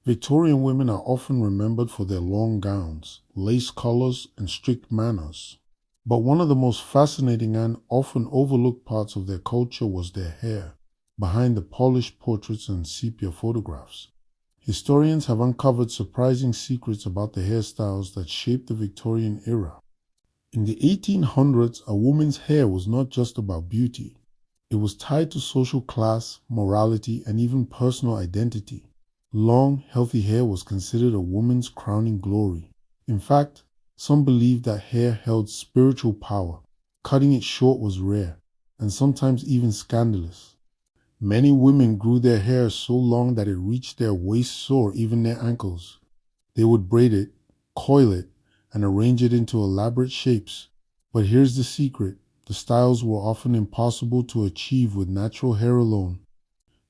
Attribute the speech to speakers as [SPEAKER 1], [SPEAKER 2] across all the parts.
[SPEAKER 1] Victorian women are often remembered for their long gowns, lace collars, and strict manners. But one of the most fascinating and often overlooked parts of their culture was their hair, behind the polished portraits and sepia photographs. Historians have uncovered surprising secrets about the hairstyles that shaped the Victorian era. In the 1800s, a woman's hair was not just about beauty. It was tied to social class, morality, and even personal identity. Long, healthy hair was considered a woman's crowning glory. In fact, some believed that hair held spiritual power. Cutting it short was rare, and sometimes even scandalous. Many women grew their hair so long that it reached their waists or even their ankles. They would braid it, coil it, and arrange it into elaborate shapes. But here's the secret: the styles were often impossible to achieve with natural hair alone.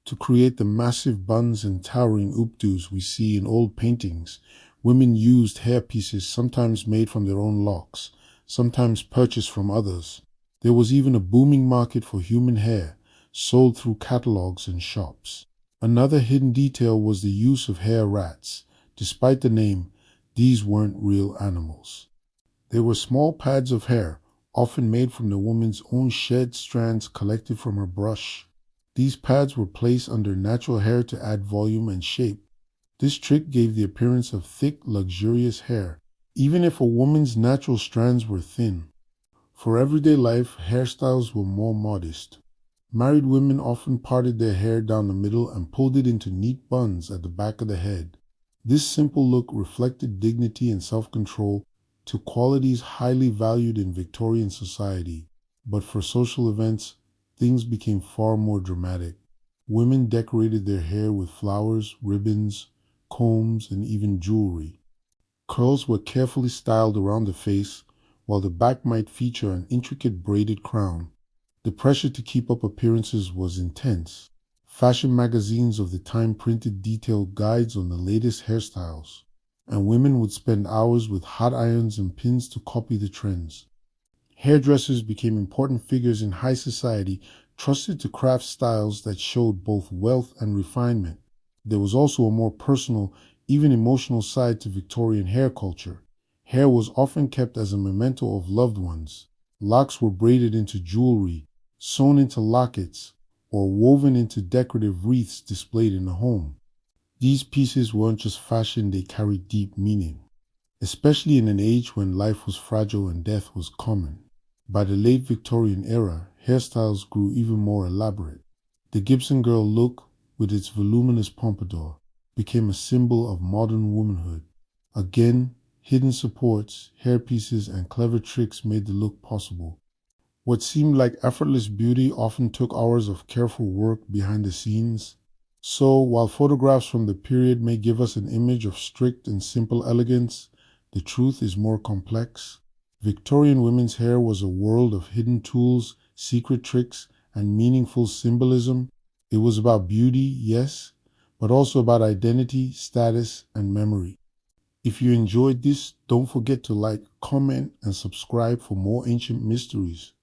[SPEAKER 1] To create the massive buns and towering updos we see in old paintings, women used hairpieces sometimes made from their own locks, sometimes purchased from others. There was even a booming market for human hair, sold through catalogs and shops. Another hidden detail was the use of hair rats. Despite the name, these weren't real animals. They were small pads of hair, often made from the woman's own shed strands collected from her brush. These pads were placed under natural hair to add volume and shape. This trick gave the appearance of thick, luxurious hair, even if a woman's natural strands were thin. For everyday life, hairstyles were more modest. Married women often parted their hair down the middle and pulled it into neat buns at the back of the head. This simple look reflected dignity and self-control, two qualities highly valued in Victorian society. But for social events, things became far more dramatic. Women decorated their hair with flowers, ribbons, combs, and even jewelry. Curls were carefully styled around the face, while the back might feature an intricate braided crown. The pressure to keep up appearances was intense. Fashion magazines of the time printed detailed guides on the latest hairstyles, and women would spend hours with hot irons and pins to copy the trends. Hairdressers became important figures in high society, trusted to craft styles that showed both wealth and refinement. There was also a more personal, even emotional side to Victorian hair culture. Hair was often kept as a memento of loved ones. Locks were braided into jewelry, sewn into lockets, or woven into decorative wreaths displayed in the home. These pieces weren't just fashion, they carried deep meaning, especially in an age when life was fragile and death was common. By the late Victorian era, hairstyles grew even more elaborate. The Gibson girl look, with its voluminous pompadour, became a symbol of modern womanhood. Again, hidden supports, hairpieces, and clever tricks made the look possible. What seemed like effortless beauty often took hours of careful work behind the scenes. So, while photographs from the period may give us an image of strict and simple elegance, the truth is more complex. Victorian women's hair was a world of hidden tools, secret tricks, and meaningful symbolism. It was about beauty, yes, but also about identity, status, and memory. If you enjoyed this, don't forget to like, comment, and subscribe for more ancient mysteries.